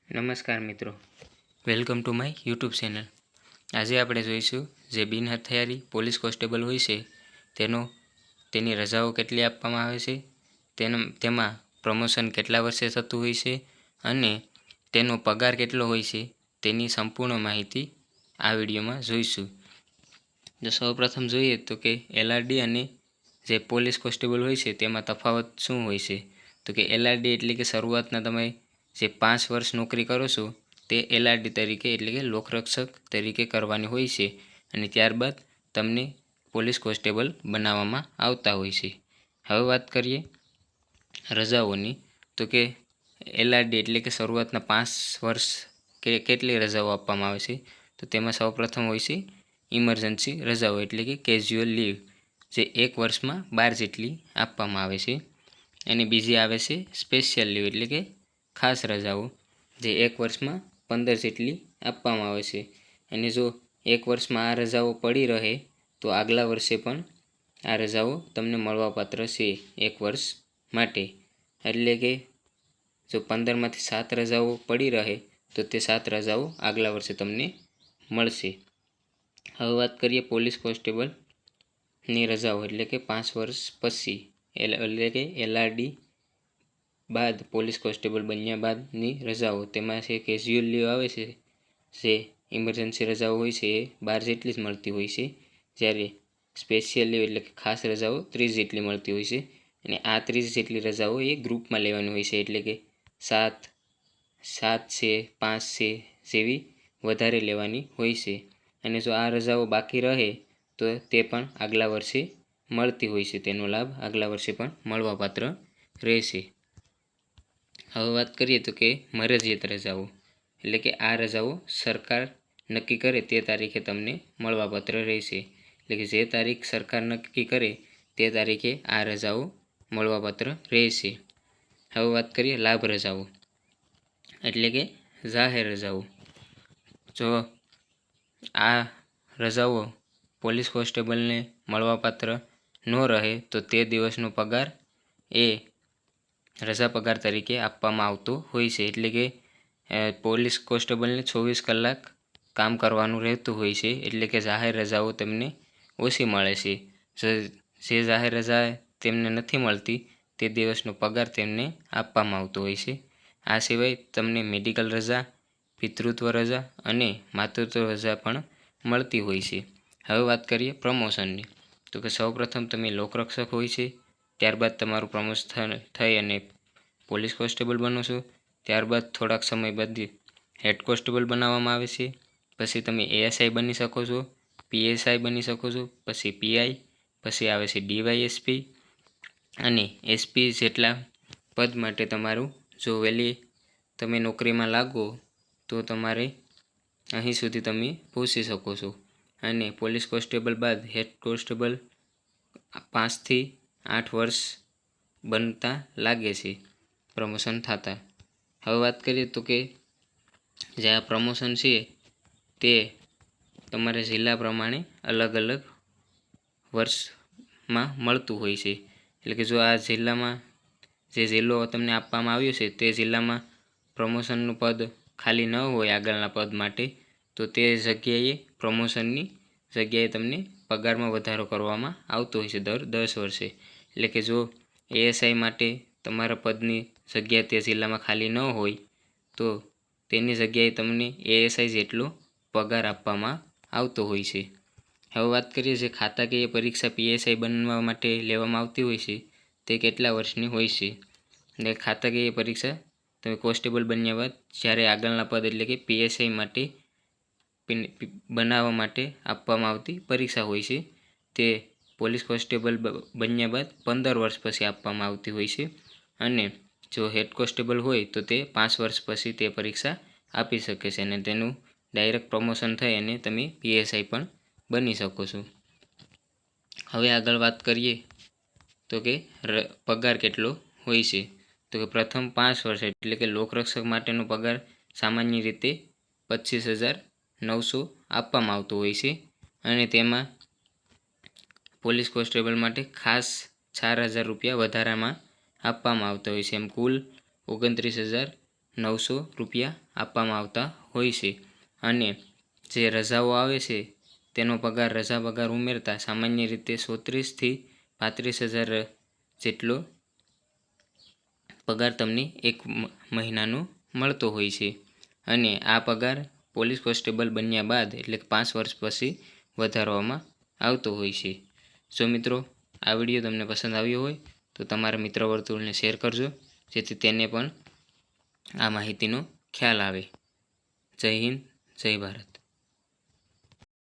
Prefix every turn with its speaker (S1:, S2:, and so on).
S1: નમસ્કાર મિત્રો, welcome to my YouTube channel. આજે આપણે જોઈશું જે બિન હથિયારી પોલીસ કોન્સ્ટેબલ હોય છે તેની રજાઓ કેટલી આપવામાં આવે છે, તેમાં પ્રમોશન કેટલા વર્ષે થતું હોય છે અને તેનો પગાર કેટલો હોય છે તેની સંપૂર્ણ માહિતી આ વિડીયોમાં જોઈશું। જો સૌપ્રથમ જોઈએ તો કે એલઆરડી અને જે પોલીસ કોન્સ્ટેબલ હોય છે તેમાં તફાવત શું હોય છે, તો કે એલઆરડી એટલે કે શરૂઆતના તમે જે 5 વર્ષ નોકરી કરો છો તે એલઆરડી તરીકે એટલે કે લોકરક્ષક તરીકે કરવાની હોય છે અને ત્યારબાદ તમને પોલીસ કોન્સ્ટેબલ બનાવવામાં આવતા હોય છે। હવે વાત કરીએ રજાઓની, તો કે એલઆરડી એટલે કે શરૂઆતના 5 વર્ષ કેટલી રજાઓ આપવામાં આવે છે, તો તેમાં સૌપ્રથમ હોય છે ઇમરજન્સી રજાઓ એટલે કે કેઝ્યુઅલ લીવ, જે 1 વર્ષમાં 12 જેટલી આપવામાં આવે છે। અને બીજી આવે છે સ્પેશિયલ લીવ એટલે કે ખાસ રજાઓ, જે 1 વર્ષમાં 15 જેટલી આપવામાં આવે છે। અને જો 1 વર્ષમાં આ રજાઓ પડી રહે તો આગલા વર્ષે પણ આ રજાઓ તમને મળવાપાત્ર છે 1 વર્ષ માટે, એટલે કે જો 15માંથી 7 રજાઓ પડી રહે તો તે 7 રજાઓ આગલા વર્ષે તમને મળશે। હવે વાત કરીએ પોલીસ કોન્સ્ટેબલની રજાઓ એટલે કે 5 વર્ષ પછી એટલે કે એલઆરડી બાદ પોલીસ કોન્સ્ટેબલ બન્યા બાદની રજાઓ, તેમાં છે કેઝ્યુઅલ લીવ આવે છે, જે ઇમરજન્સી રજાઓ હોય છે એ 12 જેટલી જ મળતી હોય છે, જ્યારે સ્પેશિયલ લીવ એટલે કે ખાસ રજાઓ 30 જેટલી મળતી હોય છે। અને આ 30 જેટલી રજાઓ એ ગ્રુપમાં લેવાની હોય છે, એટલે કે 7 છે 5 છે જેવી વધારે લેવાની હોય છે। અને જો આ રજાઓ બાકી રહે તો તે પણ આગલા વર્ષે મળતી હોય છે, તેનો લાભ આગલા વર્ષે પણ મળવાપાત્ર રહેશે। હવે વાત કરીએ તો કે મરજિયાત રજાઓ એટલે કે આ રજાઓ સરકાર નક્કી કરે તે તારીખે તમને મળવાપાત્ર રહેશે, એટલે કે જે તારીખ સરકાર નક્કી કરે તે તારીખે આ રજાઓ મળવાપાત્ર રહેશે। હવે વાત કરીએ લાભ રજાઓ એટલે કે જાહેર રજાઓ। જો આ રજાઓ પોલીસ કોન્સ્ટેબલને મળવાપાત્ર ન રહે તો તે દિવસનો પગાર એ રજા પગાર તરીકે આપવામાં આવતો હોય છે, એટલે કે પોલીસ કોન્સ્ટેબલને 24 કલાક કામ કરવાનું રહેતું હોય છે, એટલે કે જાહેર રજાઓ તેમને ઓછી મળે છે। જે જાહેર રજા તેમને નથી મળતી તે દિવસનો પગાર તેમને આપવામાં આવતો હોય છે। આ સિવાય તમને મેડિકલ રજા, પિતૃત્વ રજા અને માતૃત્વ રજા પણ મળતી હોય છે। હવે વાત કરીએ પ્રમોશનની, તો કે સૌપ્રથમ તમે લોકરક્ષક હોય છે, ત્યારબાદ તમારું પ્રમોશન થઈ અને પોલીસ કોન્સ્ટેબલ બનો છો, ત્યારબાદ થોડાક સમય બાદ હેડ કોન્સ્ટેબલ બનાવવામાં આવે છે, પછી તમે એએસઆઈ બની શકો છો, પીએસઆઈ બની શકો છો, પછી પીઆઈ, પછી આવે છે ડીવાયએસપી અને એસપી જેટલા પદ માટે તમારું જો વહેલી તમે નોકરીમાં લાગો તો તમારે અહીં સુધી તમે પહોંચી શકો છો। અને પોલીસ કોન્સ્ટેબલ બાદ હેડ કોન્સ્ટેબલ 5 થી 8 વર્ષ બનતા લાગે છે પ્રમોશન થતાં। હવે વાત કરીએ તો કે જે આ પ્રમોશન છે તે તમારે જિલ્લા પ્રમાણે અલગ અલગ વર્ષમાં મળતું હોય છે, એટલે કે જો આ જિલ્લામાં જે જિલ્લો તમને આપવામાં આવ્યો છે તે જિલ્લામાં પ્રમોશનનું પદ ખાલી ન હોય આગળના પદ માટે, તો તે જગ્યાએ પ્રમોશનની જગ્યાએ તમને પગારમાં વધારો કરવામાં આવતો હોય છે દર 10 વર્ષે, એટલે કે જો એએસઆઈ માટે તમારા પદની જગ્યા તે જિલ્લામાં ખાલી ન હોય તો તેની જગ્યાએ તમને એએસઆઈ જેટલો પગાર આપવામાં આવતો હોય છે। હવે વાત કરીએ જે ખાતાકીય પરીક્ષા પીએસઆઈ બનવા માટે લેવામાં આવતી હોય છે તે કેટલા વર્ષની હોય છે, અને ખાતાકીય પરીક્ષા તમે કોન્સ્ટેબલ બન્યા બાદ જ્યારે આગળના પદ એટલે કે પીએસઆઈ માટે બનાવવા માટે આપવામાં આવતી પરીક્ષા હોય છે, તે પોલીસ કોન્સ્ટેબલ બન્યા બાદ 15 વર્ષ પછી આપવામાં આવતી હોય છે। અને જો હેડ કોન્સ્ટેબલ હોય તો તે 5 વર્ષ પછી તે પરીક્ષા આપી શકે છે અને તેનું ડાયરેક્ટ પ્રમોશન થઈ અને તમે પીએસઆઈ પણ બની શકો છો। હવે આગળ વાત કરીએ તો કે પગાર કેટલો હોય છે, તો કે પ્રથમ 5 વર્ષ એટલે કે લોકરક્ષક માટેનો પગાર સામાન્ય રીતે 25,900 આપવામાં આવતો હોય છે, અને તેમાં પોલીસ કોન્સ્ટેબલ માટે ખાસ 4,000 રૂપિયા વધારામાં આપવામાં આવતા હોય છે, એમ કુલ 29,900 રૂપિયા આપવામાં આવતા હોય છે અને જે રજાઓ આવે છે તેનો પગાર રજા પગાર ઉમેરતા સામાન્ય રીતે 34,000થી 35,000 જેટલો પગાર તમને એક મહિનાનો મળતો હોય છે અને આ પગાર પોલીસ કોન્સ્ટેબલ બન્યા બાદ એટલે કે 5 વર્ષ પછી વધારવામાં આવતો હોય છે. જો મિત્રો આ વિડીયો તમને પસંદ આવ્યો હોય તો તમારા મિત્ર વર્તુળને શેર કરજો, જેથી તેને પણ આ માહિતીનો ખ્યાલ આવે. જય હિન્દ, જય ભારત.